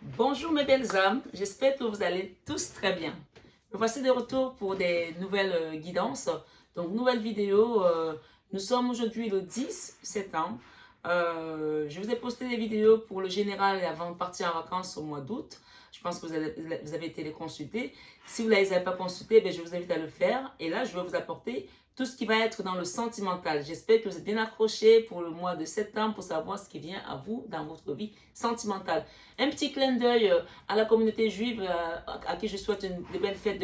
Bonjour mes belles âmes, j'espère que vous allez tous très bien. Me voici de retour pour des nouvelles guidances. Donc, nouvelle vidéo. Nous sommes aujourd'hui le 10 septembre. Je vous ai posté des vidéos pour le général et avant de partir en vacances au mois d'août. Je pense que vous avez été les consulter. Si vous ne les avez pas consultés, je vous invite à le faire. Et là, je vais vous apporter tout ce qui va être dans le sentimental. J'espère que vous êtes bien accrochés pour le mois de septembre pour savoir ce qui vient à vous dans votre vie sentimentale. Un petit clin d'œil à la communauté juive à qui je souhaite de belles fêtes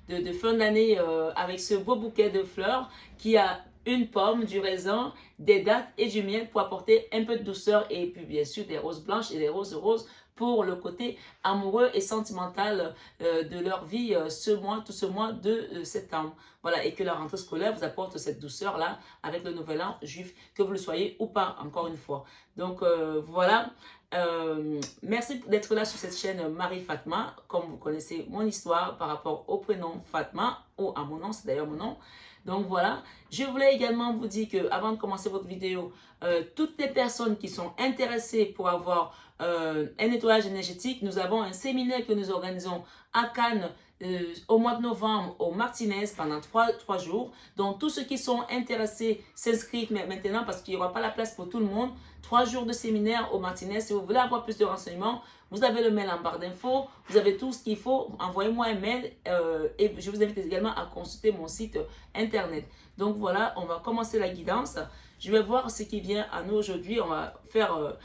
de fin d'année avec ce beau bouquet de fleurs qui a une pomme, du raisin, des dattes et du miel pour apporter un peu de douceur et puis bien sûr des roses blanches et des roses roses pour le côté amoureux et sentimental de leur vie tout ce mois de septembre. Voilà, et que la rentrée scolaire vous apporte cette douceur-là avec le nouvel an juif, que vous le soyez ou pas, encore une fois. Donc voilà, merci d'être là sur cette chaîne Marie Fatma. Comme vous connaissez mon histoire par rapport au prénom Fatma, ou à mon nom, c'est d'ailleurs mon nom. Donc voilà, je voulais également vous dire que avant de commencer votre vidéo, toutes les personnes qui sont intéressées pour avoir un nettoyage énergétique, nous avons un séminaire que nous organisons à Cannes au mois de novembre au Martinez pendant 3 jours. Donc tous ceux qui sont intéressés s'inscrivent maintenant parce qu'il n'y aura pas la place pour tout le monde. 3 jours de séminaire au Martinez. Si vous voulez avoir plus de renseignements, vous avez le mail en barre d'infos, vous avez tout ce qu'il faut. Envoyez-moi un mail et je vous invite également à consulter mon site internet. Donc voilà, on va commencer la guidance. Je vais voir ce qui vient à nous aujourd'hui. On va faire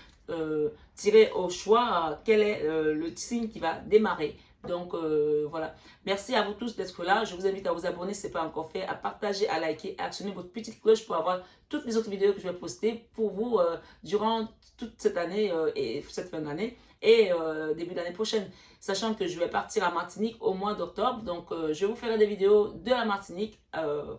tirer au choix quel est le signe qui va démarrer. Donc voilà, merci à vous tous d'être là. Je vous invite à vous abonner si ce n'est pas encore fait, à partager, à liker, à actionner votre petite cloche pour avoir toutes les autres vidéos que je vais poster pour vous durant toute cette année et cette fin d'année et début d'année prochaine. Sachant que je vais partir à Martinique au mois d'octobre, donc je vous ferai des vidéos de la Martinique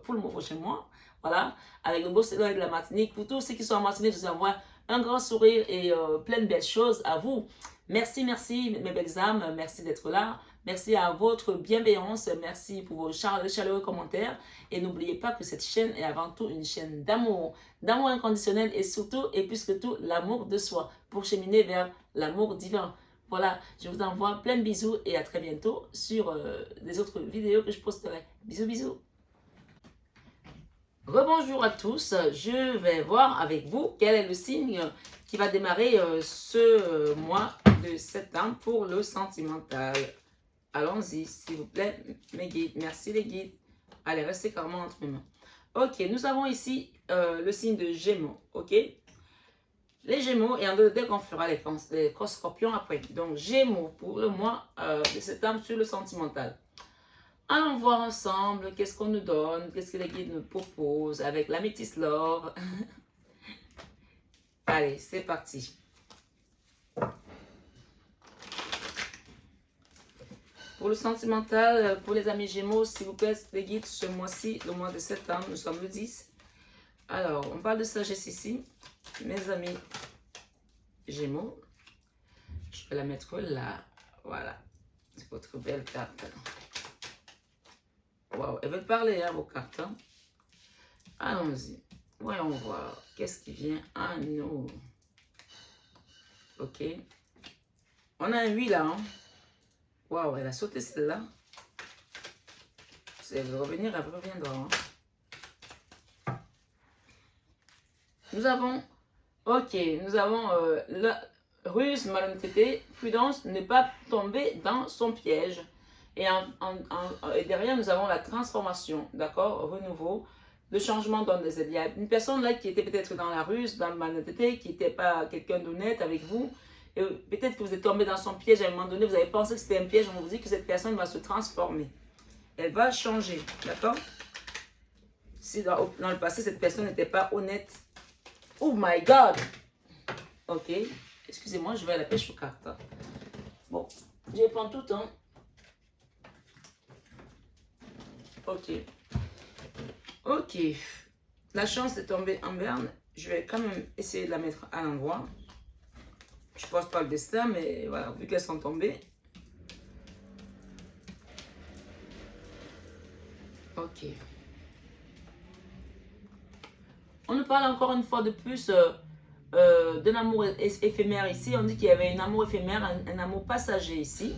pour le prochain mois. Voilà, avec le beau soleil de la Martinique. Pour tous ceux qui sont en Martinique, je vous envoie un grand sourire et plein de belles choses à vous. Merci, merci mes belles âmes, merci d'être là. Merci à votre bienveillance, merci pour vos chaleureux commentaires. Et n'oubliez pas que cette chaîne est avant tout une chaîne d'amour inconditionnel et surtout, et plus que tout, l'amour de soi pour cheminer vers l'amour divin. Voilà, je vous envoie plein de bisous et à très bientôt sur les autres vidéos que je posterai. Bisous, bisous. Rebonjour à tous, je vais voir avec vous quel est le signe qui va démarrer ce mois de septembre pour le sentimental. Allons-y, s'il vous plaît, mes guides. Merci les guides. Allez, restez calmement entre mes mains. Ok, nous avons ici le signe de Gémeaux, ok? Les Gémeaux, et dès qu'on fera les scorpions après. Donc, Gémeaux pour le mois de septembre sur le sentimental. Allons voir ensemble qu'est-ce qu'on nous donne, qu'est-ce que les guides nous proposent avec la métisse l'or. Allez, c'est parti. Pour le sentimental, pour les amis Gémeaux, s'il vous plaît, les guides, ce mois-ci, le mois de septembre, nous sommes le 10. Alors, on parle de sagesse ici. Mes amis Gémeaux, je vais la mettre là. Voilà, c'est votre belle carte. Wow, elles veulent parler, hein, vos cartes. Hein? Allons-y. Voyons voir. Qu'est-ce qui vient à nous? Ok. On a un 8 là. Hein? Waouh, elle a sauté celle-là. Si elle veut revenir, elle reviendra. Hein? Nous avons... Ok, nous avons la ruse, malhonnêteté, prudence, ne pas tomber dans son piège. Et derrière, nous avons la transformation, d'accord, renouveau, le changement dans des aides. Il y a une personne là qui était peut-être dans la ruse, dans le malhonnêteté, qui n'était pas quelqu'un d'honnête avec vous. Et peut-être que vous êtes tombé dans son piège à un moment donné, vous avez pensé que c'était un piège, on vous dit que cette personne va se transformer. Elle va changer, d'accord? Si dans le passé, cette personne n'était pas honnête. Oh my God! Ok, excusez-moi, je vais à la pêche aux cartes. Bon, je vais prendre tout le temps. Ok. Ok. La chance est tombée en berne. Je vais quand même essayer de la mettre à l'endroit. Je ne pense pas le destin, mais voilà, vu qu'elles sont tombées. Ok. On nous parle encore une fois de plus d'un amour éphémère ici. On dit qu'il y avait un amour éphémère, un amour passager ici.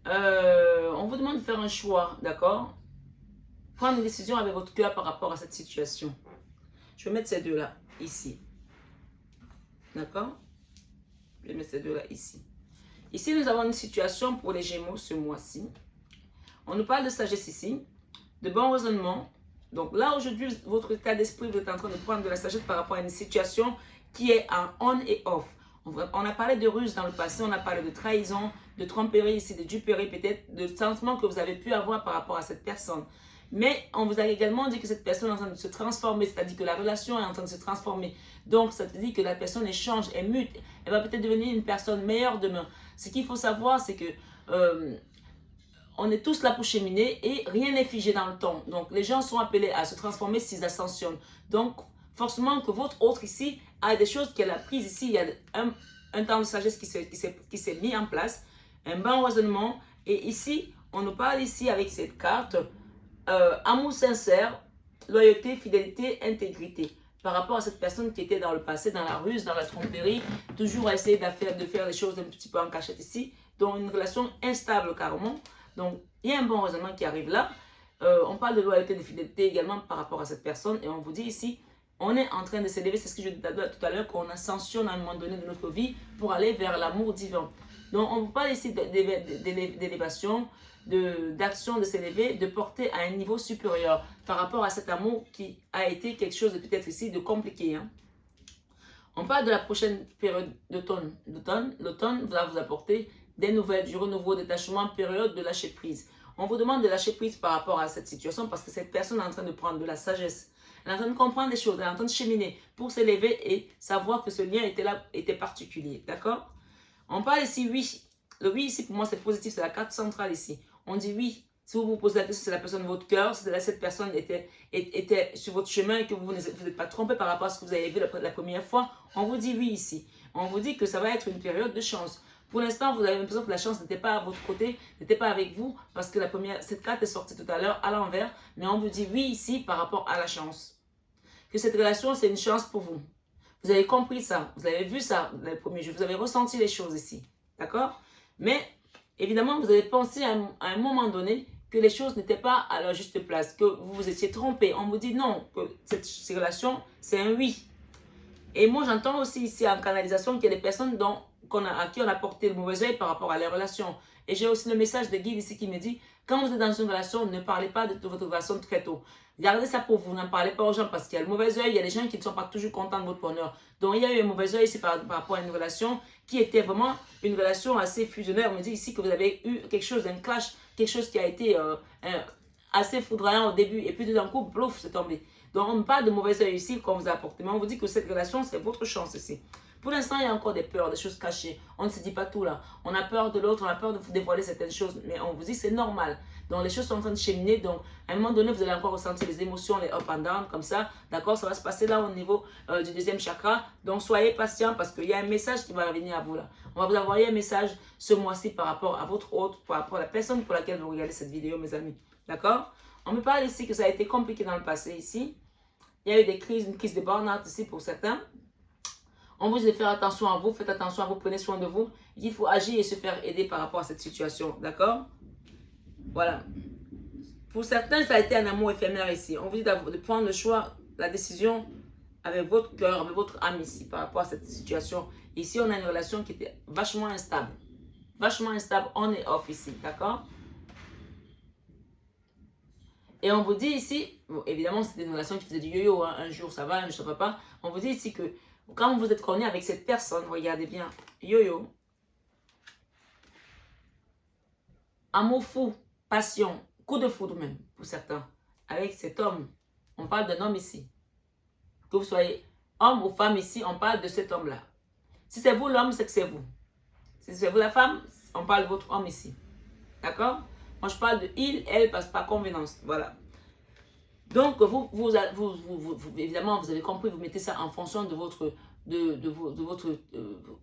On vous demande de faire un choix, d'accord? Prendre une décision avec votre cœur par rapport à cette situation. Je vais mettre ces deux-là, ici. D'accord? Je vais mettre ces deux-là, ici. Ici, nous avons une situation pour les Gémeaux ce mois-ci. On nous parle de sagesse ici, de bon raisonnement. Donc là, aujourd'hui, votre état d'esprit, vous êtes en train de prendre de la sagesse par rapport à une situation qui est en on et off. On a parlé de ruse dans le passé, on a parlé de trahison, de tromperie ici, de duperie peut-être, de sentiments que vous avez pu avoir par rapport à cette personne. Mais on vous a également dit que cette personne est en train de se transformer, c'est-à-dire que la relation est en train de se transformer. Donc, ça veut dire que la personne change, elle mute, elle va peut-être devenir une personne meilleure demain. Ce qu'il faut savoir, c'est que on est tous là pour cheminer et rien n'est figé dans le temps. Donc, les gens sont appelés à se transformer s'ils ascensionnent. Donc, forcément que votre autre ici a des choses qu'elle a prises ici. Il y a un temps de sagesse qui s'est mis en place, un bon raisonnement. Et ici, on nous parle ici avec cette carte, amour sincère, loyauté, fidélité, intégrité. Par rapport à cette personne qui était dans le passé, dans la ruse, dans la tromperie, toujours à essayer de faire les choses un petit peu en cachette ici. Donc, une relation instable carrément. Donc, il y a un bon raisonnement qui arrive là. On parle de loyauté, de fidélité également par rapport à cette personne. Et on vous dit ici, on est en train de s'élever. C'est ce que je disais tout à l'heure, qu'on ascensionne à un moment donné de notre vie pour aller vers l'amour divin. Donc, on vous parle ici d'élévation, d'action, de s'élever, de porter à un niveau supérieur par rapport à cet amour qui a été quelque chose de peut-être ici de compliqué. Hein. On parle de la prochaine période d'automne. L'automne va vous apporter des nouvelles, du renouveau, détachement, période de lâcher prise. On vous demande de lâcher prise par rapport à cette situation parce que cette personne est en train de prendre de la sagesse. Elle est en train de comprendre des choses, elle est en train de cheminer pour s'élever et savoir que ce lien était là, était particulier. D'accord? On parle ici oui. Le oui ici pour moi c'est positif, c'est la carte centrale ici. On dit oui. Si vous vous posez la question, c'est la personne de votre cœur, si cette personne était sur votre chemin et que vous n'êtes pas trompé par rapport à ce que vous avez vu la première fois, on vous dit oui ici. On vous dit que ça va être une période de chance. Pour l'instant, vous avez l'impression que la chance n'était pas à votre côté, n'était pas avec vous, parce que cette carte est sortie tout à l'heure à l'envers, mais on vous dit oui ici par rapport à la chance. Que cette relation, c'est une chance pour vous. Vous avez compris ça, vous avez vu ça le premier jour, vous avez ressenti les choses ici. D'accord? Mais, évidemment, vous avez pensé à un moment donné que les choses n'étaient pas à leur juste place, que vous vous étiez trompé. On vous dit non, que cette relation, c'est un oui. Et moi, j'entends aussi ici en canalisation qu'il y a des personnes à qui on a porté le mauvais œil par rapport à les relations. Et j'ai aussi le message de guide ici qui me dit, quand vous êtes dans une relation, ne parlez pas de votre relation très tôt. Gardez ça pour vous, n'en parlez pas aux gens parce qu'il y a le mauvais œil, il y a des gens qui ne sont pas toujours contents de votre bonheur. Donc il y a eu un mauvais œil ici par rapport à une relation qui était vraiment une relation assez fusionnelle. On me dit ici que vous avez eu quelque chose, un clash, quelque chose qui a été assez foudroyant au début et puis tout d'un coup, plouf, c'est tombé. Donc on ne parle de mauvais œil ici qu'on vous a apporté, mais on vous dit que cette relation, c'est votre chance ici. Pour l'instant, il y a encore des peurs, des choses cachées. On ne se dit pas tout là. On a peur de l'autre, on a peur de vous dévoiler certaines choses, mais on vous dit c'est normal. Donc les choses sont en train de cheminer, donc à un moment donné, vous allez encore ressentir les émotions, les up and down, comme ça. D'accord, ça va se passer là au niveau du deuxième chakra. Donc soyez patient parce qu'il y a un message qui va revenir à vous là. On va vous envoyer un message ce mois-ci par rapport à votre hôte, par rapport à la personne pour laquelle vous regardez cette vidéo, mes amis. D'accord? On me parle ici que ça a été compliqué dans le passé ici. Il y a eu des crises, une crise de burn-out ici pour certains. On vous dit de faire attention à vous, faites attention à vous, prenez soin de vous. Il faut agir et se faire aider par rapport à cette situation. D'accord? Voilà. Pour certains, ça a été un amour éphémère ici. On vous dit de prendre le choix, la décision avec votre cœur, avec votre âme ici par rapport à cette situation. Ici, on a une relation qui était vachement instable. Vachement instable, on est off ici. D'accord? Et on vous dit ici, bon, évidemment, c'était une relation qui faisait du yo-yo. Hein. Un jour ça va, un jour ça va pas. On vous dit ici que quand vous êtes connu avec cette personne, regardez bien, yo-yo, amour fou, passion, coup de foudre même, pour certains, avec cet homme. On parle d'un homme ici. Que vous soyez homme ou femme ici, on parle de cet homme-là. Si c'est vous l'homme, c'est que c'est vous. Si c'est vous la femme, on parle de votre homme ici. D'accord? Moi, je parle de il, elle, parce par convenance. Voilà. Donc, évidemment, vous avez compris, vous mettez ça en fonction de votre,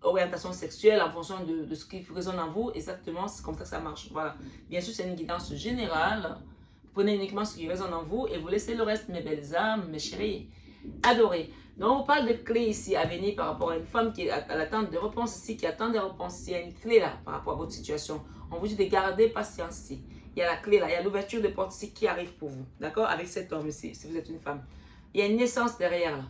orientation sexuelle, en fonction de ce qui résonne en vous. Exactement, c'est comme ça que ça marche. Voilà. Bien sûr, c'est une guidance générale. Vous prenez uniquement ce qui résonne en vous et vous laissez le reste, mes belles âmes, mes chéris, adorés. Donc, on parle de clés ici à venir par rapport à une femme qui est à l'attente de réponses ici, qui attend des réponses. Il y a une clé là par rapport à votre situation. On vous dit de garder patience ici. Il y a la clé là, il y a l'ouverture de porte ici qui arrive pour vous. D'accord? Avec cet homme ici, si vous êtes une femme. Il y a une naissance derrière là.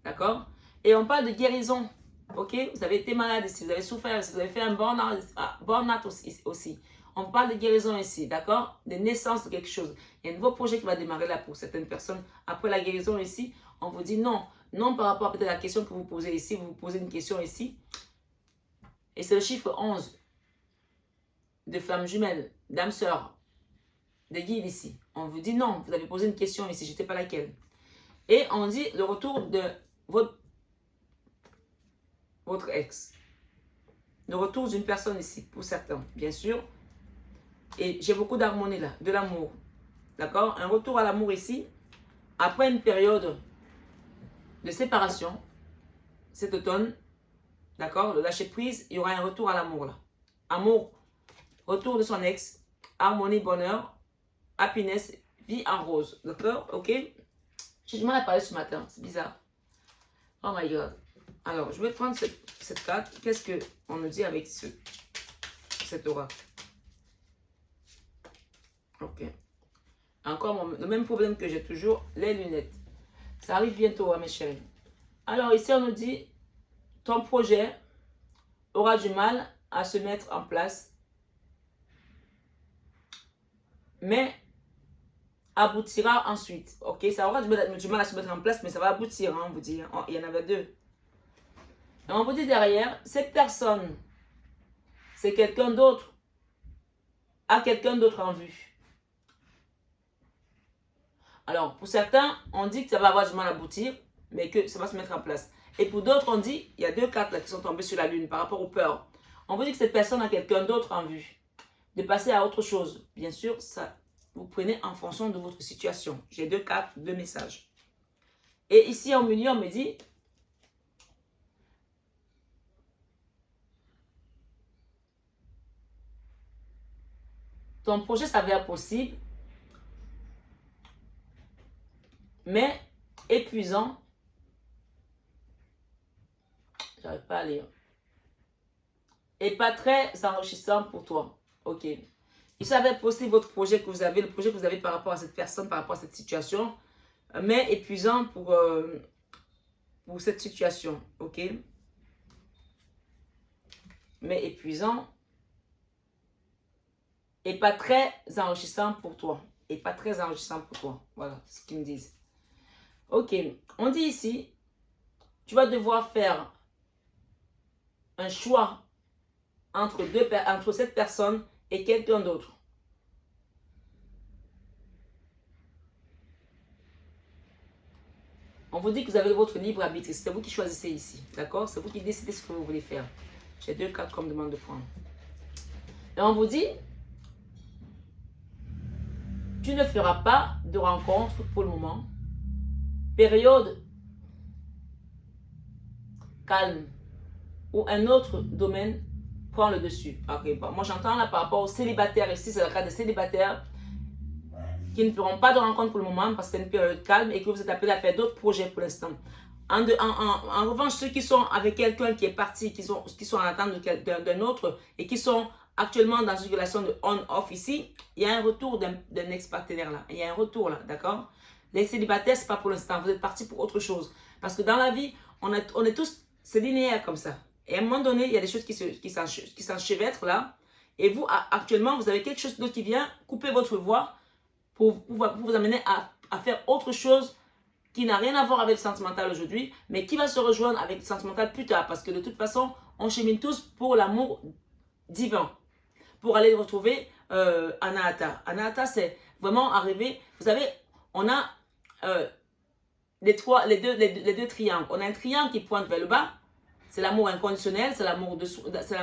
D'accord? Et on parle de guérison. Ok? Vous avez été malade ici, vous avez souffert ici, vous avez fait un burn-out aussi. On parle de guérison ici, d'accord? De naissance de quelque chose. Il y a un nouveau projet qui va démarrer là pour certaines personnes. Après la guérison ici, on vous dit non. Non par rapport à peut-être la question que vous posez ici. Vous vous posez une question ici. Et c'est le chiffre 11. De flammes jumelles, d'âmes sœurs, de guides ici. On vous dit non. Vous avez posé une question ici. Je ne sais pas laquelle. Et on dit le retour de votre ex. Le retour d'une personne ici, pour certains, bien sûr. Et j'ai beaucoup d'harmonie là, de l'amour. D'accord? Un retour à l'amour ici, après une période de séparation, cet automne, d'accord? Le lâcher prise, il y aura un retour à l'amour là. Amour, retour de son ex, harmonie, bonheur, happiness, vie en rose. D'accord? Ok? J'ai du mal à parler ce matin, c'est bizarre. Oh my god. Alors, je vais prendre cette carte. Qu'est-ce qu'on nous dit avec cette aura? Ok. Encore le même problème que j'ai toujours, les lunettes. Ça arrive bientôt, hein, mes chéris. Alors ici, on nous dit, ton projet aura du mal à se mettre en place, mais aboutira ensuite. Ok, ça aura du mal à se mettre en place, mais ça va aboutir, hein, on vous dit. Il y en avait deux. Et on vous dit derrière, cette personne, c'est quelqu'un d'autre, a quelqu'un d'autre en vue. Alors, pour certains, on dit que ça va avoir du mal à aboutir, mais que ça va se mettre en place. Et pour d'autres, on dit, il y a deux cartes là qui sont tombées sur la lune par rapport aux peurs. On vous dit que cette personne a quelqu'un d'autre en vue. De passer à autre chose. Bien sûr, ça, vous prenez en fonction de votre situation. J'ai deux cartes, deux messages. Et ici, en milieu, on me dit, ton projet s'avère possible, mais épuisant. J'arrive pas à lire. Et pas très enrichissant pour toi. Ok. Il s'avère possible votre projet que vous avez, le projet que vous avez par rapport à cette personne, par rapport à cette situation, mais épuisant pour cette situation. Ok. Mais épuisant et pas très enrichissant pour toi. Et pas très enrichissant pour toi. Voilà ce qu'ils me disent. Ok. On dit ici, tu vas devoir faire un choix entre cette personne et quelqu'un d'autre. On vous dit que vous avez votre libre arbitre. C'est vous qui choisissez ici. D'accord? C'est vous qui décidez ce que vous voulez faire. J'ai deux cartes comme demande de prendre. Et on vous dit, tu ne feras pas de rencontre pour le moment. Période calme ou un autre domaine prend le dessus. Okay, bon, moi j'entends là par rapport aux célibataires ici, c'est le cas des célibataires qui ne feront pas de rencontre pour le moment parce que c'est une période calme et que vous êtes appelés à faire d'autres projets pour l'instant. En revanche, ceux qui sont avec quelqu'un qui est parti, qui sont en attente d'un autre et qui sont actuellement dans une relation de on-off ici, il y a un retour d'un ex-partenaire là. Il y a un retour là, d'accord? Les célibataires, c'est pas pour l'instant. Vous êtes partis pour autre chose. Parce que dans la vie, on est tous, c'est linéaire comme ça. Et à un moment donné, il y a des choses qui s'enchevêtrent là. Et vous, actuellement, vous avez quelque chose d'autre qui vient couper votre voie pour vous amener à faire autre chose qui n'a rien à voir avec le sentimental aujourd'hui, mais qui va se rejoindre avec le sentimental plus tard. Parce que de toute façon, on chemine tous pour l'amour divin. Pour aller retrouver Anahata. Anahata, c'est vraiment arriver. Vous savez, on a les deux triangles. On a un triangle qui pointe vers le bas. C'est l'amour inconditionnel, c'est l'amour de soi, c'est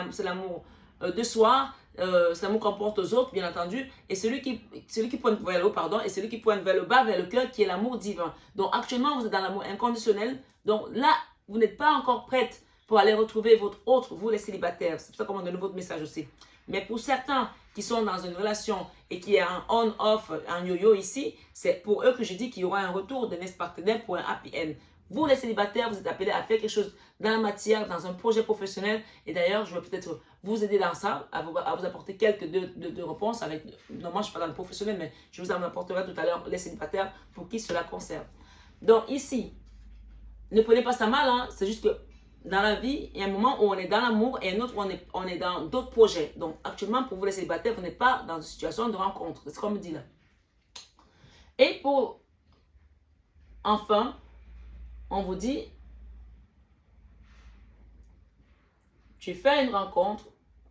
l'amour qu'on porte aux autres, bien entendu. Et celui qui pointe vers le haut, pardon, et celui qui pointe vers le bas, vers le cœur, qui est l'amour divin. Donc actuellement, vous êtes dans l'amour inconditionnel. Donc là, vous n'êtes pas encore prête pour aller retrouver votre autre, vous les célibataires. C'est pour ça qu'on m'a donné votre message aussi. Mais pour certains qui sont dans une relation et qui est en on-off, en yo-yo ici, c'est pour eux que je dis qu'il y aura un retour de next partenaire pour un happy end. Vous, les célibataires, vous êtes appelés à faire quelque chose dans la matière, dans un projet professionnel. Et d'ailleurs, je vais peut-être vous aider dans ça, à vous apporter quelques deux réponses. Avec, non, moi, je ne suis pas dans le professionnel, mais je vous en apporterai tout à l'heure les célibataires pour qui cela concerne. Donc ici, ne prenez pas ça mal, hein, c'est juste que dans la vie, il y a un moment où on est dans l'amour et un autre où on est dans d'autres projets. Donc actuellement, pour vous les célibataires, vous n'êtes pas dans une situation de rencontre. C'est ce qu'on me dit là. Et pour, enfin, on vous dit, tu fais une rencontre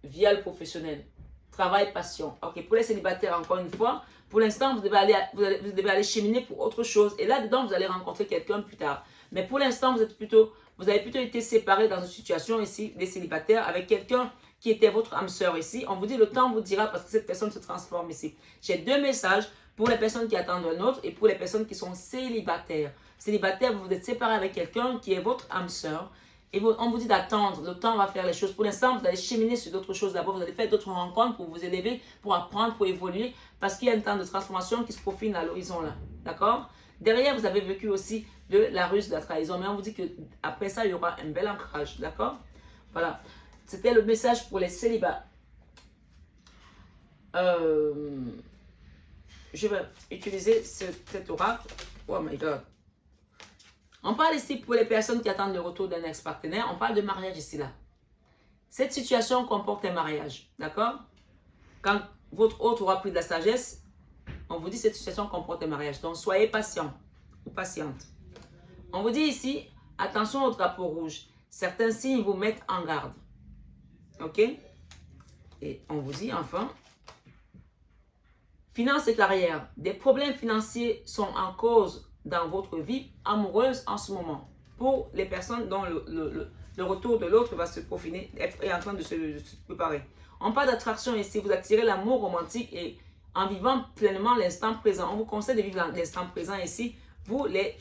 via le professionnel. Travail, passion. Ok, pour les célibataires, encore une fois, pour l'instant, vous devez aller cheminer pour autre chose. Et là-dedans, vous allez rencontrer quelqu'un plus tard. Mais pour l'instant, vous avez plutôt été séparés dans une situation ici, des célibataires, avec quelqu'un qui était votre âme sœur ici. On vous dit, le temps vous dira parce que cette personne se transforme ici. J'ai deux messages pour les personnes qui attendent un autre et pour les personnes qui sont célibataires. Célibataire, vous vous êtes séparés avec quelqu'un qui est votre âme sœur. Et on vous dit d'attendre, le temps va faire les choses. Pour l'instant, vous allez cheminer sur d'autres choses. D'abord, vous allez faire d'autres rencontres pour vous élever, pour apprendre, pour évoluer, parce qu'il y a un temps de transformation qui se profile à l'horizon là. D'accord? Derrière, vous avez vécu aussi de la ruse, de la trahison. Mais on vous dit qu'après ça, il y aura un bel ancrage. D'accord? Voilà. C'était le message pour les célibats. Je vais utiliser cet oracle. Oh my God. On parle ici pour les personnes qui attendent le retour d'un ex-partenaire. On parle de mariage ici là. Cette situation comporte un mariage. D'accord? Quand votre hôte aura pris de la sagesse, on vous dit cette situation comporte un mariage. Donc soyez patient ou patiente. On vous dit ici, attention au drapeau rouge. Certains signes vous mettent en garde. Ok? Et on vous dit enfin, finances et carrière. Des problèmes financiers sont en cause dans votre vie amoureuse en ce moment. Pour les personnes dont le retour de l'autre va se peaufiner, est en train de se préparer. On parle d'attraction ici. Vous attirez l'amour romantique et en vivant pleinement l'instant présent. On vous conseille de vivre l'instant présent ici. Vous, les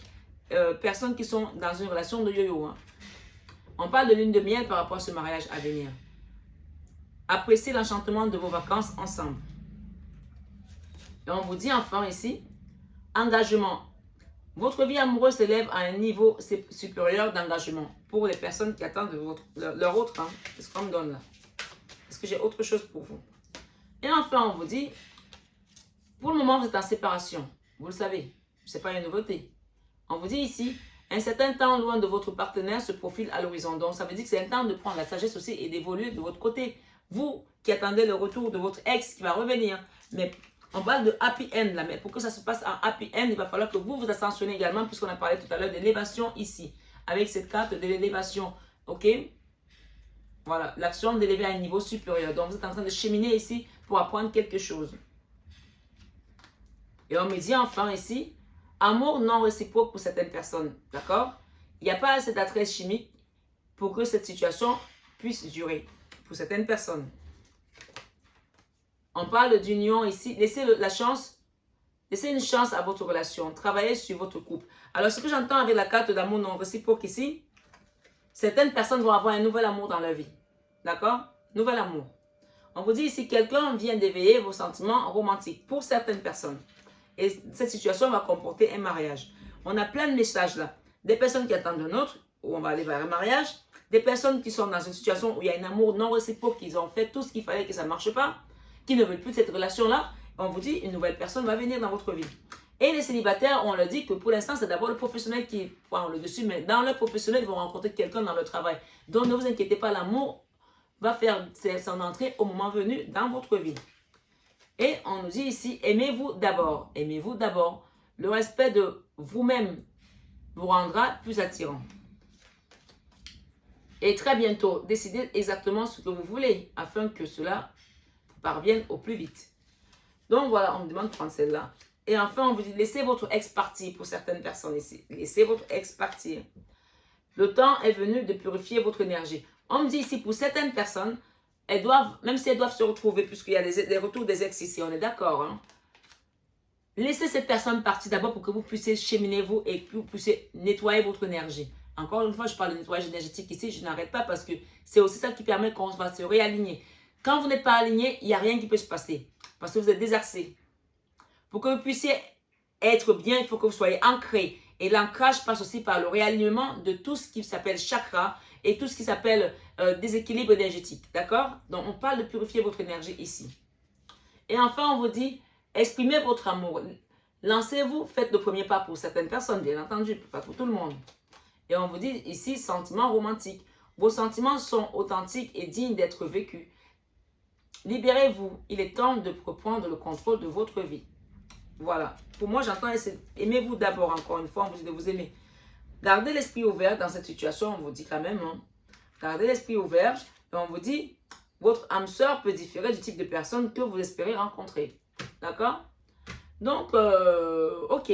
personnes qui sont dans une relation de yo-yo. Hein. On parle de lune de miel par rapport à ce mariage à venir. Appréciez l'enchantement de vos vacances ensemble. Et on vous dit enfin ici, engagement. Votre vie amoureuse s'élève à un niveau supérieur d'engagement pour les personnes qui attendent leur autre. Hein. C'est ce qu'on me donne là. Est-ce que j'ai autre chose pour vous? Et enfin, on vous dit, pour le moment, vous êtes en séparation. Vous le savez, ce n'est pas une nouveauté. On vous dit ici, un certain temps loin de votre partenaire se profile à l'horizon. Donc, ça veut dire que c'est un temps de prendre la sagesse aussi et d'évoluer de votre côté. Vous qui attendez le retour de votre ex qui va revenir. Mais on parle de happy end là. Mais pour que ça se passe en happy end, il va falloir que vous ascensionnez également, puisqu'on a parlé tout à l'heure d'élévation ici. Avec cette carte de l'élévation. Ok? Voilà, l'action d'élever à un niveau supérieur. Donc, vous êtes en train de cheminer ici pour apprendre quelque chose. Et on me dit enfin ici, amour non réciproque pour certaines personnes. D'accord? Il n'y a pas assez d'attrait chimique pour que cette situation puisse durer pour certaines personnes. On parle d'union ici. Laissez une chance à votre relation. Travaillez sur votre couple. Alors, ce que j'entends avec la carte d'amour non réciproque ici, certaines personnes vont avoir un nouvel amour dans leur vie. D'accord? Nouvel amour. On vous dit ici, quelqu'un vient d'éveiller vos sentiments romantiques pour certaines personnes. Et cette situation va comporter un mariage. On a plein de messages là. Des personnes qui attendent un autre, où on va aller vers un mariage. Des personnes qui sont dans une situation où il y a un amour non réciproque, qu'ils ont fait tout ce qu'il fallait que ça ne marche pas, qui ne veulent plus de cette relation-là. On vous dit, une nouvelle personne va venir dans votre vie. Et les célibataires, on leur dit que pour l'instant, c'est d'abord le professionnel qui prend le dessus. Mais dans le professionnel, ils vont rencontrer quelqu'un dans le travail. Donc ne vous inquiétez pas, l'amour va faire son entrée au moment venu dans votre vie. Et on nous dit ici, aimez-vous d'abord. Aimez-vous d'abord. Le respect de vous-même vous rendra plus attirant. Et très bientôt, décidez exactement ce que vous voulez afin que cela vous parvienne au plus vite. Donc voilà, on me demande de prendre celle-là. Et enfin, on vous dit, laissez votre ex partir pour certaines personnes ici. Laissez votre ex partir. Le temps est venu de purifier votre énergie. On me dit ici, pour certaines personnes, elles doivent, même si elles doivent se retrouver, puisqu'il y a des retours des ex ici, on est d'accord. Hein? Laissez cette personne partir d'abord pour que vous puissiez cheminer vous et que vous puissiez nettoyer votre énergie. Encore une fois, je parle de nettoyage énergétique ici, je n'arrête pas parce que c'est aussi ça qui permet qu'on va se réaligner. Quand vous n'êtes pas aligné, il n'y a rien qui peut se passer parce que vous êtes désaxé. Pour que vous puissiez être bien, il faut que vous soyez ancré. Et l'ancrage passe aussi par le réalignement de tout ce qui s'appelle chakra et tout ce qui s'appelle déséquilibre énergétique. D'accord? Donc, on parle de purifier votre énergie ici. Et enfin, on vous dit, exprimez votre amour. Lancez-vous, faites le premier pas pour certaines personnes, bien entendu, pas pour tout le monde. Et on vous dit ici, sentiments romantiques. Vos sentiments sont authentiques et dignes d'être vécus. Libérez-vous. Il est temps de reprendre le contrôle de votre vie. Voilà. Pour moi, j'entends, aimez-vous d'abord, encore une fois, on vous dit de vous aimer. Gardez l'esprit ouvert dans cette situation, on vous dit quand même. Hein. Gardez l'esprit ouvert et on vous dit, votre âme sœur peut différer du type de personne que vous espérez rencontrer. D'accord? Donc, ok.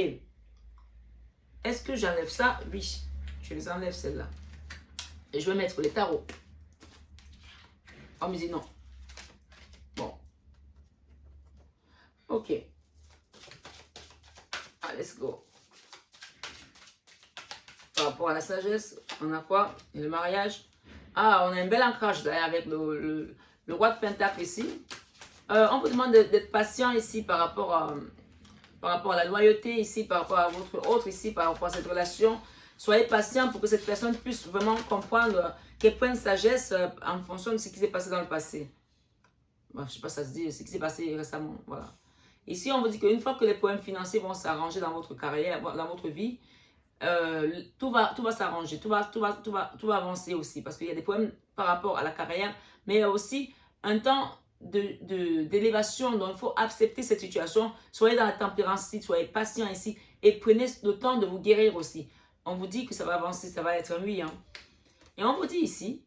Est-ce que j'enlève ça? Oui. Je les enlève celles-là. Et je vais mettre les tarots. On me dit non. Bon. Ok. Ah, let's go. Par rapport à la sagesse, on a quoi? Et le mariage. Ah, on a un bel ancrage là, avec le roi de Pentacle ici. On vous demande d'être patient ici par rapport à la loyauté ici, par rapport à votre autre ici, par rapport à cette relation. Soyez patient pour que cette personne puisse vraiment comprendre, qu'elle prenne sagesse en fonction de ce qui s'est passé dans le passé. Bon, je ne sais pas si ça se dit, ce qui s'est passé récemment. Voilà. Ici, on vous dit qu'une fois que les problèmes financiers vont s'arranger dans votre carrière, dans votre vie, tout va s'arranger, tout va avancer aussi. Parce qu'il y a des problèmes par rapport à la carrière, mais il y a aussi un temps d'élévation. Donc, il faut accepter cette situation. Soyez dans la tempérance ici, soyez patient ici et prenez le temps de vous guérir aussi. On vous dit que ça va avancer, ça va être un oui. Hein. Et on vous dit ici,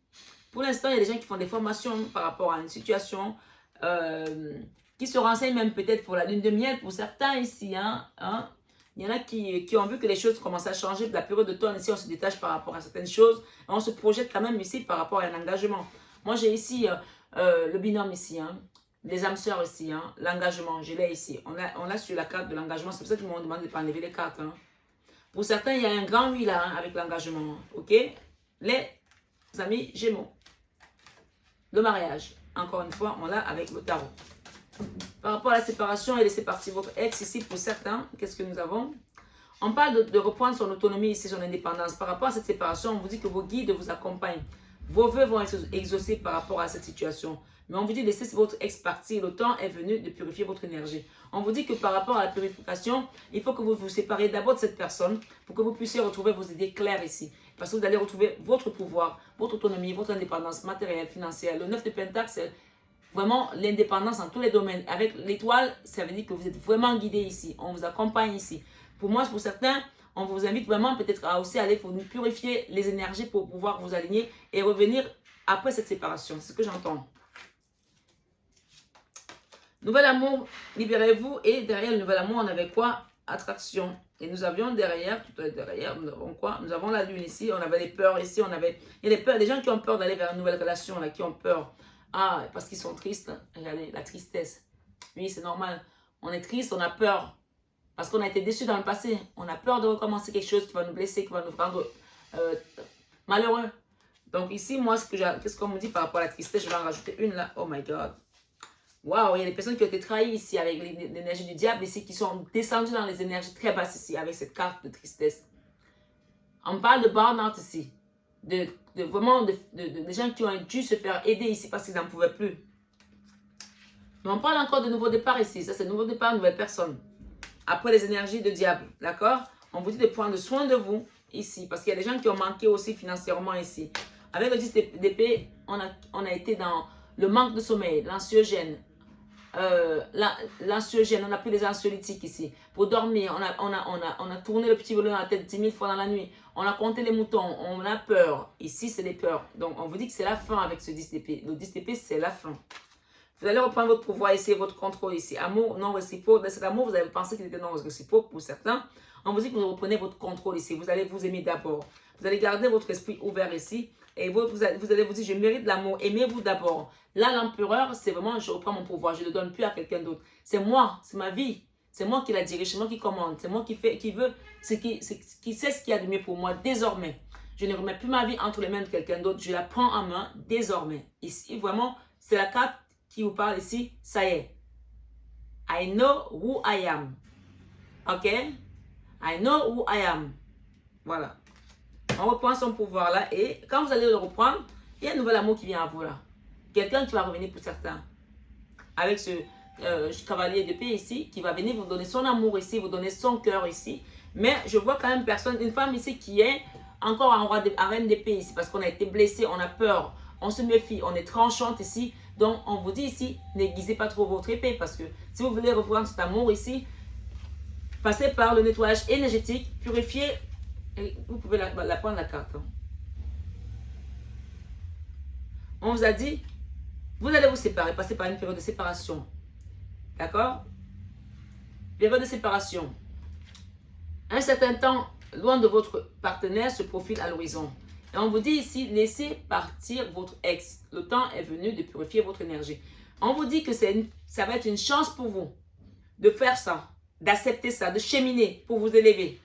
pour l'instant, il y a des gens qui font des formations par rapport à une situation, qui se renseignent même peut-être pour la lune de miel, pour certains ici. Hein. Il y en a qui ont vu que les choses commencent à changer. La période de temps, ici, on se détache par rapport à certaines choses. On se projette quand même ici par rapport à un engagement. Moi, j'ai ici le binôme ici, hein, les âmes sœurs ici, hein, l'engagement, je l'ai ici. On l'a sur la carte de l'engagement. C'est pour ça qu'ils m'ont demandé de ne pas enlever les cartes. Hein. Pour certains, il y a un grand oui là, hein, avec l'engagement. Ok? Les amis Gémeaux. Le mariage. Encore une fois, on l'a avec le tarot. Par rapport à la séparation et laisser partir votre ex ici, pour certains, qu'est-ce que nous avons? On parle de reprendre son autonomie ici, son indépendance. Par rapport à cette séparation, on vous dit que vos guides vous accompagnent. Vos vœux vont être exaucés par rapport à cette situation. Mais on vous dit de laisser votre ex partir. Le temps est venu de purifier votre énergie. On vous dit que par rapport à la purification, il faut que vous vous séparez d'abord de cette personne pour que vous puissiez retrouver vos idées claires ici. Parce que vous allez retrouver votre pouvoir, votre autonomie, votre indépendance matérielle, financière. Le 9 de Pentacle, c'est vraiment l'indépendance en tous les domaines. Avec l'étoile, ça veut dire que vous êtes vraiment guidé ici. On vous accompagne ici. Pour moi, pour certains, on vous invite vraiment peut-être à aussi aller pour nous purifier les énergies pour pouvoir vous aligner et revenir après cette séparation. C'est ce que j'entends. Nouvel amour, libérez-vous. Et derrière le nouvel amour, on avait quoi? Attraction. Et nous avions derrière, tout derrière, nous avons quoi? Nous avons la lune ici, on avait les peurs ici, il y a des peurs, des gens qui ont peur d'aller vers une nouvelle relation, là, qui ont peur. Ah, parce qu'ils sont tristes. Regardez, la tristesse. Oui, c'est normal. On est triste, on a peur. Parce qu'on a été déçus dans le passé. On a peur de recommencer quelque chose qui va nous blesser, qui va nous rendre malheureux. Donc ici, moi, qu'est-ce qu'on me dit par rapport à la tristesse? Je vais en rajouter une là. Oh my God. Waouh, il y a des personnes qui ont été trahies ici avec l'énergie du diable ici, qui sont descendues dans les énergies très basses ici, avec cette carte de tristesse. On parle de burn-out ici. Vraiment des gens qui ont dû se faire aider ici parce qu'ils n'en pouvaient plus. Mais on parle encore de nouveau départ ici. Ça, c'est nouveau départ, nouvelle personne. Après les énergies de diable, d'accord? On vous dit de prendre soin de vous ici. Parce qu'il y a des gens qui ont manqué aussi financièrement ici. Avec le 10 d'épée, on a été dans le manque de sommeil, l'anxiogène. L'anxiogène, on a pris des anxiolytiques ici. Pour dormir, on a tourné le petit volume dans la tête 10 000 fois dans la nuit. On a compté les moutons, on a peur. Ici, c'est des peurs. Donc, on vous dit que c'est la fin avec ce 10 d'épée. Le 10 d'épée, c'est la fin. Vous allez reprendre votre pouvoir ici, votre contrôle ici. Amour non réciproque. Dans cet amour, vous avez pensé qu'il était non réciproque pour certains. On vous dit que vous reprenez votre contrôle ici. Vous allez vous aimer d'abord. Vous allez garder votre esprit ouvert ici. Et vous allez vous dire, je mérite l'amour. Aimez-vous d'abord. Là, l'empereur, c'est vraiment, je reprends mon pouvoir. Je ne le donne plus à quelqu'un d'autre. C'est moi, c'est ma vie. C'est moi qui la dirige, c'est moi qui commande. C'est moi qui veut, qui sait ce qu'il y a de mieux pour moi désormais. Je ne remets plus ma vie entre les mains de quelqu'un d'autre. Je la prends en main désormais. Ici, vraiment, c'est la carte qui vous parle ici. Ça y est. I know who I am. Ok? I know who I am. Voilà. On reprend son pouvoir là. Et quand vous allez le reprendre, il y a un nouvel amour qui vient à vous là. Quelqu'un qui va revenir pour certains. Avec ce cavalier d'épée ici, qui va venir vous donner son amour ici, vous donner son cœur ici. Mais je vois quand même une femme ici qui est encore en reine d'épée ici. Parce qu'on a été blessé, on a peur, on se méfie, on est tranchante ici. Donc on vous dit ici, n'aiguisez pas trop votre épée. Parce que si vous voulez reprendre cet amour ici, passez par le nettoyage énergétique, purifiez. Et vous pouvez la prendre la carte. On vous a dit, vous allez vous séparer, passer par une période de séparation. D'accord? Période de séparation. Un certain temps, loin de votre partenaire, se profile à l'horizon. Et on vous dit ici, laissez partir votre ex. Le temps est venu de purifier votre énergie. On vous dit que ça va être une chance pour vous de faire ça, d'accepter ça, de cheminer pour vous élever.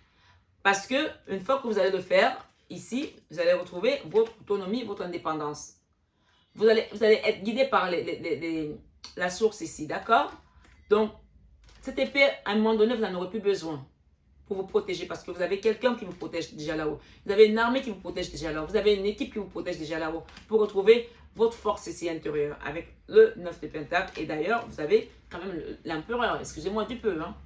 Parce que une fois que vous allez le faire, ici, vous allez retrouver votre autonomie, votre indépendance. Vous allez être guidé par la source ici, d'accord? Donc, cette épée, à un moment donné, vous n'en aurez plus besoin pour vous protéger parce que vous avez quelqu'un qui vous protège déjà là-haut. Vous avez une armée qui vous protège déjà là-haut. Vous avez une équipe qui vous protège déjà là-haut pour retrouver votre force ici intérieure avec le 9 de Pentacle. Et d'ailleurs, vous avez quand même l'empereur, excusez-moi du peu, hein?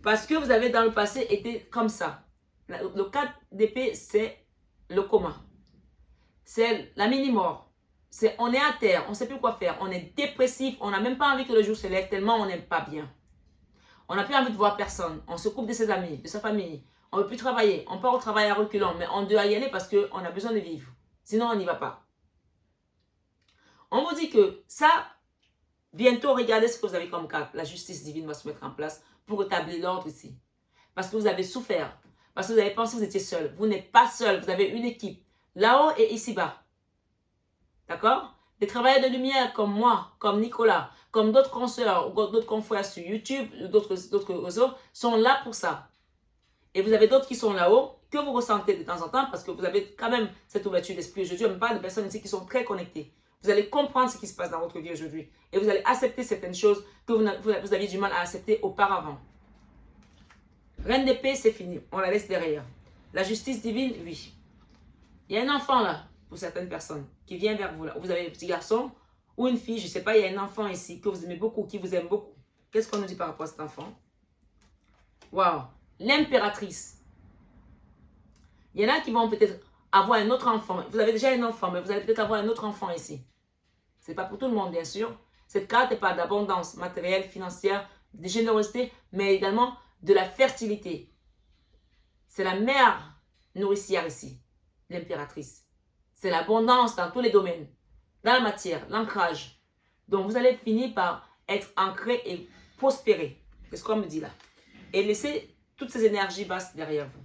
Parce que vous avez dans le passé été comme ça. Le 4 d'épée, c'est le coma. C'est la mini-mort. On est à terre, on ne sait plus quoi faire. On est dépressif, on n'a même pas envie que le jour se lève tellement on n'aime pas bien. On n'a plus envie de voir personne. On se coupe de ses amis, de sa famille. On ne veut plus travailler. On part au travail à reculons, mais on doit y aller parce qu'on a besoin de vivre. Sinon, on n'y va pas. On vous dit que ça, bientôt, regardez ce que vous avez comme carte. La justice divine va se mettre en place pour rétablir l'ordre ici. Parce que vous avez souffert. Parce que vous avez pensé que vous étiez seul. Vous n'êtes pas seul. Vous avez une équipe. Là-haut et ici-bas. D'accord? Les travailleurs de lumière comme moi, comme Nicolas, comme d'autres consoeurs, d'autres confrères sur YouTube, d'autres réseaux, sont là pour ça. Et vous avez d'autres qui sont là-haut, que vous ressentez de temps en temps, parce que vous avez quand même cette ouverture d'esprit aujourd'hui. On me parle de personnes ici qui sont très connectées. Vous allez comprendre ce qui se passe dans votre vie aujourd'hui. Et vous allez accepter certaines choses que vous aviez du mal à accepter auparavant. Reine d'épée, c'est fini. On la laisse derrière. La justice divine, oui. Il y a un enfant là, pour certaines personnes, qui vient vers vous là. Vous avez un petit garçon ou une fille, je ne sais pas, il y a un enfant ici que vous aimez beaucoup, qui vous aime beaucoup. Qu'est-ce qu'on nous dit par rapport à cet enfant? Waouh! L'impératrice. Il y en a qui vont peut-être avoir un autre enfant. Vous avez déjà un enfant, mais vous allez peut-être avoir un autre enfant ici. Ce n'est pas pour tout le monde, bien sûr. Cette carte parle d'abondance matérielle, financière, de générosité, mais également de la fertilité. C'est la mère nourricière ici, l'impératrice. C'est l'abondance dans tous les domaines, dans la matière, l'ancrage. Donc, vous allez finir par être ancré et prospérer. C'est ce qu'on me dit là. Et laisser toutes ces énergies basses derrière vous.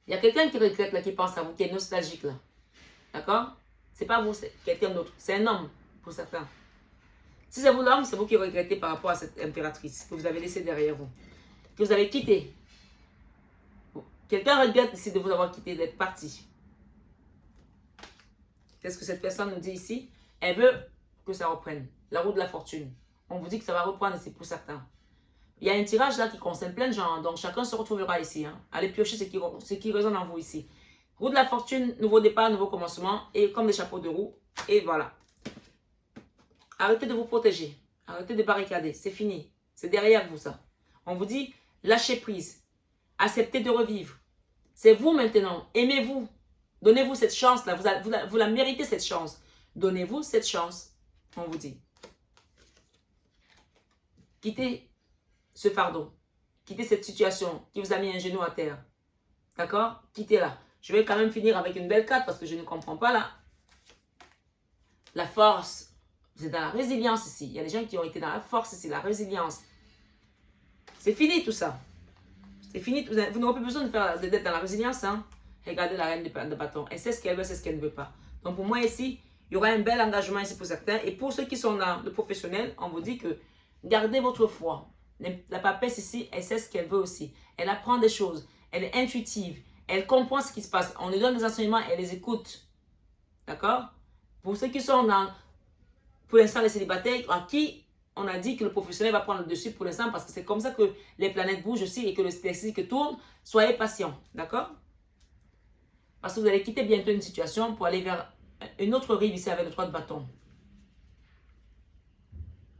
Il y a quelqu'un qui regrette là, qui pense à vous, qui est nostalgique là. D'accord? C'est pas vous, c'est quelqu'un d'autre. C'est un homme pour certains. Si c'est vous l'homme, c'est vous qui regrettez par rapport à cette impératrice que vous avez laissée derrière vous. Que vous avez quitté. Quelqu'un regrette ici de vous avoir quitté, d'être parti. Qu'est-ce que cette personne nous dit ici? Elle veut que ça reprenne. La roue de la fortune. On vous dit que ça va reprendre ici pour certains. Il y a un tirage là qui concerne plein de gens. Donc chacun se retrouvera ici. Hein. Allez piocher ce qui résonne en vous ici. Roue de la fortune, nouveau départ, nouveau commencement. Et comme des chapeaux de roue. Et voilà. Arrêtez de vous protéger. Arrêtez de barricader. C'est fini. C'est derrière vous ça. On vous dit lâchez prise. Acceptez de revivre. C'est vous maintenant. Aimez-vous. Donnez-vous cette chance-là. Vous la méritez cette chance. Donnez-vous cette chance. On vous dit. Quittez ce fardeau. Quittez cette situation qui vous a mis un genou à terre. D'accord? Quittez-la. Je vais quand même finir avec une belle carte parce que je ne comprends pas là. La force. Vous êtes dans la résilience ici. Il y a des gens qui ont été dans la force ici, la résilience. C'est fini tout ça. C'est fini. Vous n'aurez plus besoin d'être dans la résilience. Hein? Regardez la reine de bâton. Elle sait ce qu'elle veut, c'est ce qu'elle ne veut pas. Donc pour moi ici, il y aura un bel engagement ici pour certains. Et pour ceux qui sont dans le professionnel, on vous dit que gardez votre foi. La papesse ici, elle sait ce qu'elle veut aussi. Elle apprend des choses. Elle est intuitive. Elle comprend ce qui se passe. On lui donne des enseignements, elle les écoute. D'accord? Pour ceux qui sont dans, pour l'instant, les célibataires, à qui on a dit que le professionnel va prendre le dessus pour l'instant parce que c'est comme ça que les planètes bougent aussi et que le cycle tourne. Soyez patient, d'accord? Parce que vous allez quitter bientôt une situation pour aller vers une autre rive ici avec le 3 de bâton.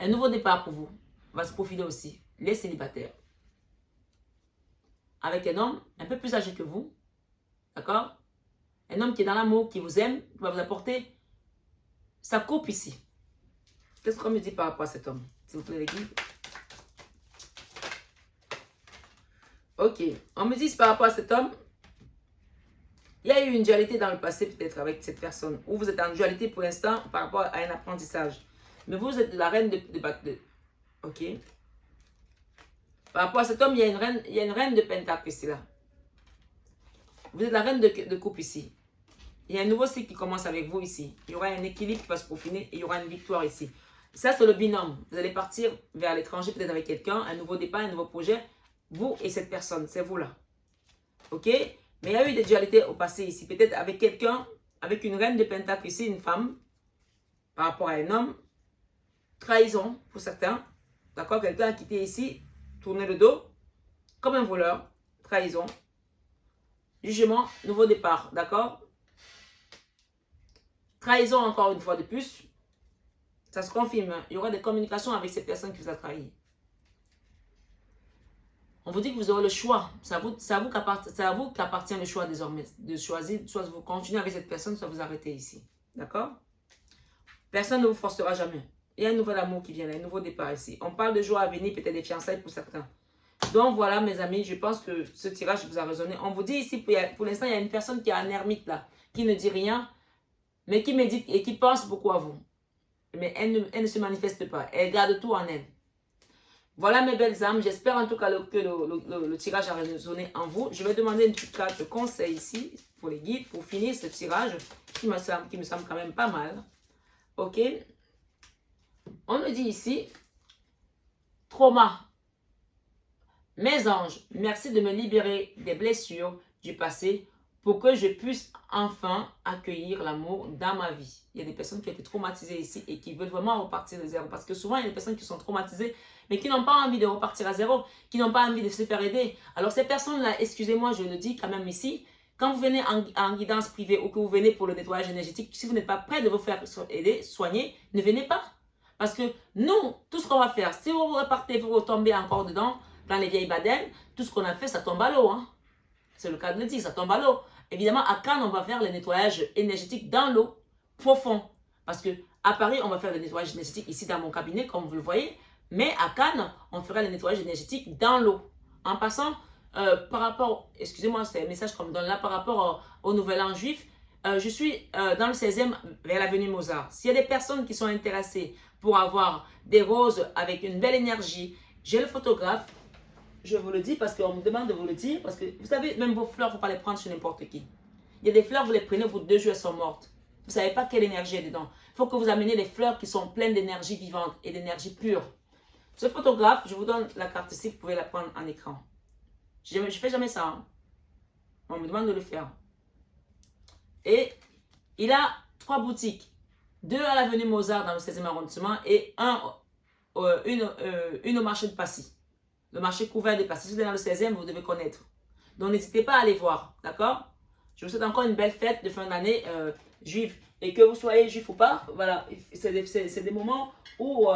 Un nouveau départ pour vous va se profiler aussi. Les célibataires. Avec un homme un peu plus âgé que vous, d'accord? Un homme qui est dans l'amour, qui vous aime, qui va vous apporter sa coupe ici. Qu'est-ce qu'on me dit par rapport à cet homme? S'il vous plaît, les guides. Ok. On me dit par rapport à cet homme, il y a eu une dualité dans le passé peut-être avec cette personne. Ou vous êtes en dualité pour l'instant par rapport à un apprentissage. Mais vous êtes la reine de batte. Ok. Par rapport à cet homme, il y a une reine de pentacle ici là. Vous êtes la reine de coupe ici. Il y a un nouveau cycle qui commence avec vous ici. Il y aura un équilibre qui va se peaufiner et il y aura une victoire ici. Ça, c'est le binôme. Vous allez partir vers l'étranger, peut-être avec quelqu'un, un nouveau départ, un nouveau projet. Vous et cette personne, c'est vous là. Ok? Mais il y a eu des dualités au passé ici. Peut-être avec quelqu'un, avec une reine de pentacle ici, une femme, par rapport à un homme. Trahison pour certains. D'accord? Quelqu'un a quitté ici, tourné le dos, comme un voleur. Trahison. Jugement, nouveau départ. D'accord? Trahison encore une fois de plus. Ça se confirme. Il y aura des communications avec ces personnes qui vous ont trahi. On vous dit que vous aurez le choix. C'est à vous qu'appartient le choix désormais. De choisir, soit vous continuez avec cette personne, soit vous arrêtez ici. D'accord? Personne ne vous forcera jamais. Il y a un nouvel amour qui vient là, un nouveau départ ici. On parle de joie à venir, peut-être des fiançailles pour certains. Donc voilà mes amis, je pense que ce tirage vous a résonné. On vous dit ici, pour l'instant, il y a une personne qui est un ermite là, qui ne dit rien, mais qui médite et qui pense beaucoup à vous. Mais elle ne se manifeste pas. Elle garde tout en elle. Voilà mes belles âmes. J'espère en tout cas que le tirage a résonné en vous. Je vais demander une petite carte de conseil ici pour les guides pour finir ce tirage qui me semble quand même pas mal. Ok. On nous dit ici, trauma. Mes anges, merci de me libérer des blessures du passé pour que je puisse enfin accueillir l'amour dans ma vie. Il y a des personnes qui ont été traumatisées ici et qui veulent vraiment repartir de zéro. Parce que souvent, il y a des personnes qui sont traumatisées, mais qui n'ont pas envie de repartir à zéro, qui n'ont pas envie de se faire aider. Alors ces personnes-là, excusez-moi, je le dis quand même ici, quand vous venez en guidance privée ou que vous venez pour le nettoyage énergétique, si vous n'êtes pas prêt de vous faire aider, soigner, ne venez pas. Parce que nous, tout ce qu'on va faire, si vous repartez, vous retombez encore dedans, dans les vieilles badènes, tout ce qu'on a fait, ça tombe à l'eau. Hein. C'est le cas de le dire, ça tombe à l'eau. Évidemment, à Cannes, on va faire le nettoyage énergétique dans l'eau, profond. Parce que à Paris, on va faire le nettoyage énergétique ici dans mon cabinet, comme vous le voyez. Mais à Cannes, on fera le nettoyage énergétique dans l'eau. En passant, par rapport, excusez-moi, c'est un message qu'on me donne là, par rapport au Nouvel An juif, je suis dans le 16e vers l'avenue Mozart. S'il y a des personnes qui sont intéressées pour avoir des roses avec une belle énergie, j'ai le photographe. Je vous le dis parce qu'on me demande de vous le dire. Parce que vous savez, même vos fleurs, il ne faut pas les prendre chez n'importe qui. Il y a des fleurs, vous les prenez, au bout de 2 jours, elles sont mortes. Vous ne savez pas quelle énergie est dedans. Il faut que vous ameniez des fleurs qui sont pleines d'énergie vivante et d'énergie pure. Ce photographe, je vous donne la carte ici, vous pouvez la prendre en écran. Je ne fais jamais ça. Hein. On me demande de le faire. Et il a 3 boutiques. 2 à l'avenue Mozart dans le 16e arrondissement et une au marché de Passy. Le marché couvert de Passy. Si vous êtes dans le 16e, vous devez connaître. Donc n'hésitez pas à aller voir. D'accord? Je vous souhaite encore une belle fête de fin d'année juive. Et que vous soyez juif ou pas, voilà, c'est des moments où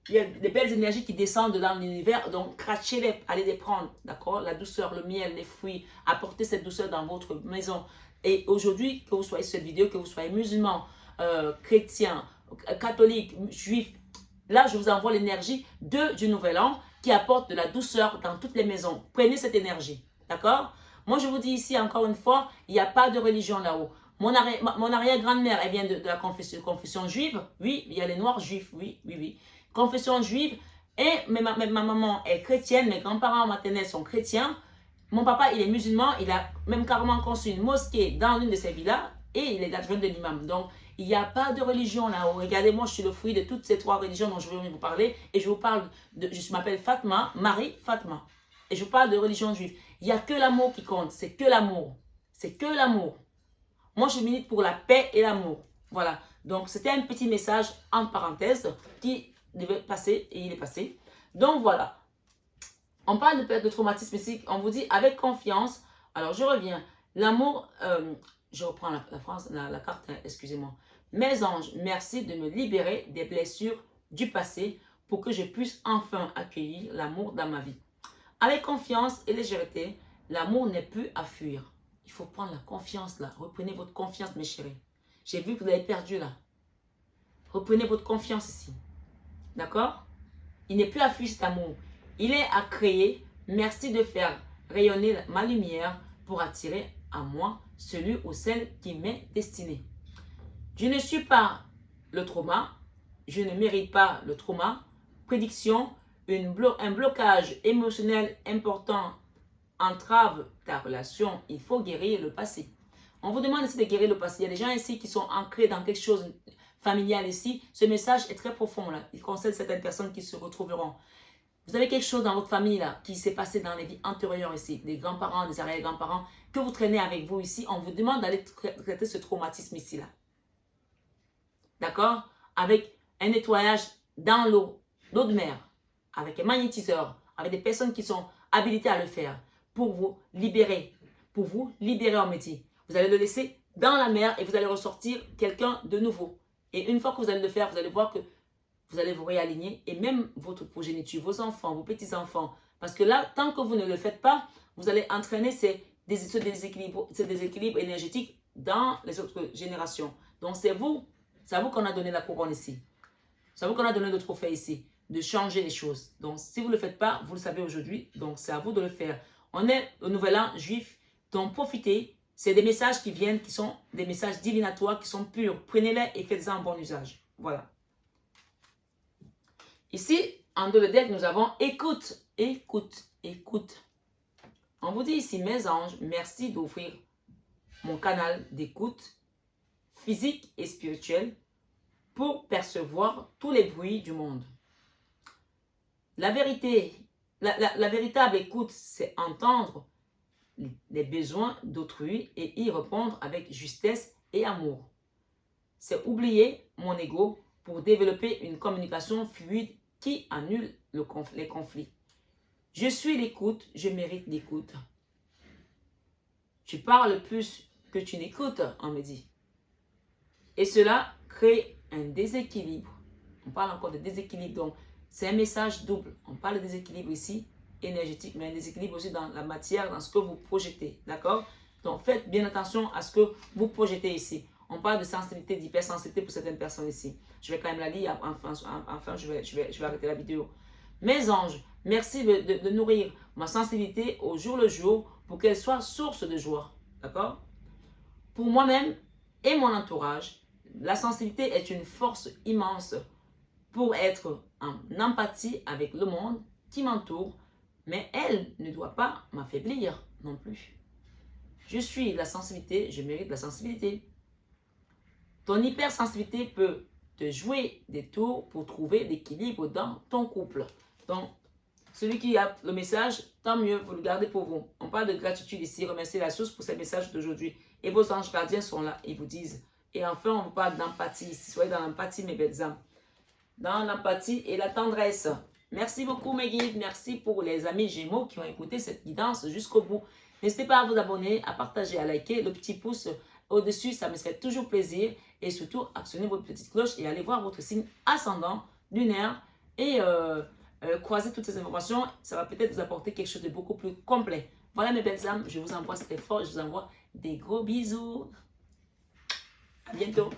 il y a des belles énergies qui descendent dans l'univers. Donc crachez-les, allez les prendre. D'accord? La douceur, le miel, les fruits. Apportez cette douceur dans votre maison. Et aujourd'hui, que vous soyez sur cette vidéo, que vous soyez musulman, chrétien, catholique, juif, là je vous envoie l'énergie du nouvel an qui apporte de la douceur dans toutes les maisons. Prenez cette énergie, d'accord? Moi je vous dis ici encore une fois, il n'y a pas de religion là-haut. Mon arrière-grand-mère, elle vient de la confession juive. Oui, il y a les noirs juifs, oui. Confession juive. Et ma maman est chrétienne, mes grands-parents maternels sont chrétiens. Mon papa, il est musulman, il a même carrément construit une mosquée dans l'une de ses villas et il est l'adjoint de l'imam. Donc, il n'y a pas de religion là-haut. Regardez-moi, je suis le fruit de toutes ces 3 religions dont je vais vous parler. Et je vous parle, je m'appelle Fatma, Marie Fatma. Et je vous parle de religion juive. Il n'y a que l'amour qui compte, c'est que l'amour. C'est que l'amour. Moi, je milite pour la paix et l'amour. Voilà. Donc, c'était un petit message en parenthèse qui devait passer et il est passé. Donc voilà. On parle de traumatisme ici. On vous dit avec confiance. Alors je reviens. L'amour, je reprends la phrase, la carte, excusez-moi. Mes anges, merci de me libérer des blessures du passé pour que je puisse enfin accueillir l'amour dans ma vie. Avec confiance et légèreté, l'amour n'est plus à fuir. Il faut prendre la confiance là. Reprenez votre confiance, mes chéris. J'ai vu que vous l'avez perdu là. Reprenez votre confiance ici. D'accord? Il n'est plus à fuir cet amour. Il est à créer. Merci de faire rayonner ma lumière pour attirer à moi celui ou celle qui m'est destiné. Je ne suis pas le trauma. Je ne mérite pas le trauma. Prédiction, un blocage émotionnel important entrave ta relation. Il faut guérir le passé. On vous demande ici de guérir le passé. Il y a des gens ici qui sont ancrés dans quelque chose familial ici. Ce message est très profond là. Il concerne certaines personnes qui se retrouveront. Vous avez quelque chose dans votre famille là qui s'est passé dans les vies antérieures ici. Des grands-parents, des arrière-grands-parents que vous traînez avec vous ici. On vous demande d'aller traiter ce traumatisme ici là. D'accord? Avec un nettoyage dans l'eau de mer. Avec un magnétiseur. Avec des personnes qui sont habilitées à le faire. Pour vous libérer. Pour vous libérer, on me dit. Vous allez le laisser dans la mer et vous allez ressortir quelqu'un de nouveau. Et une fois que vous allez le faire, vous allez voir que vous allez vous réaligner et même votre progéniture, vos enfants, vos petits-enfants. Parce que là, tant que vous ne le faites pas, vous allez entraîner ces déséquilibres énergétiques dans les autres générations. Donc, c'est à vous qu'on a donné la couronne ici. C'est à vous qu'on a donné le trophée ici, de changer les choses. Donc, si vous ne le faites pas, vous le savez aujourd'hui. Donc, c'est à vous de le faire. On est au Nouvel An juif, donc profitez. C'est des messages qui viennent, qui sont des messages divinatoires, qui sont purs. Prenez-les et faites-en un bon usage. Voilà. Ici, en dos de deck, nous avons écoute, écoute, écoute. On vous dit ici, mes anges, merci d'ouvrir mon canal d'écoute physique et spirituel pour percevoir tous les bruits du monde. La vérité, la véritable écoute, c'est entendre les besoins d'autrui et y répondre avec justesse et amour. C'est oublier mon ego pour développer une communication fluide qui annule les conflits. Je suis l'écoute, je mérite l'écoute. Tu parles plus que tu n'écoutes, on me dit. Et cela crée un déséquilibre. On parle encore de déséquilibre, donc c'est un message double. On parle de déséquilibre ici, énergétique, mais un déséquilibre aussi dans la matière, dans ce que vous projetez, d'accord? Donc faites bien attention à ce que vous projetez ici. On parle de sensibilité, d'hypersensibilité pour certaines personnes ici. Je vais quand même la lire, enfin je vais arrêter la vidéo. Mes anges, merci de nourrir ma sensibilité au jour le jour pour qu'elle soit source de joie, d'accord? Pour moi-même et mon entourage, la sensibilité est une force immense pour être en empathie avec le monde qui m'entoure, mais elle ne doit pas m'affaiblir non plus. Je suis la sensibilité, je mérite la sensibilité. Ton hypersensibilité peut te jouer des tours pour trouver l'équilibre dans ton couple. Donc, celui qui a le message, tant mieux, vous le gardez pour vous. On parle de gratitude ici, remerciez la source pour ce message d'aujourd'hui. Et vos anges gardiens sont là, ils vous disent. Et enfin, on vous parle d'empathie ici. Soyez dans l'empathie, mes belles âmes. Dans l'empathie et la tendresse. Merci beaucoup, mes guides. Merci pour les amis Gémeaux qui ont écouté cette guidance jusqu'au bout. N'hésitez pas à vous abonner, à partager, à liker. Le petit pouce au-dessus, ça me fait toujours plaisir. Et surtout, actionnez votre petite cloche et allez voir votre signe ascendant, lunaire. Et croisez toutes ces informations. Ça va peut-être vous apporter quelque chose de beaucoup plus complet. Voilà, mes belles âmes. Je vous embrasse très fort. Je vous envoie des gros bisous. À bientôt.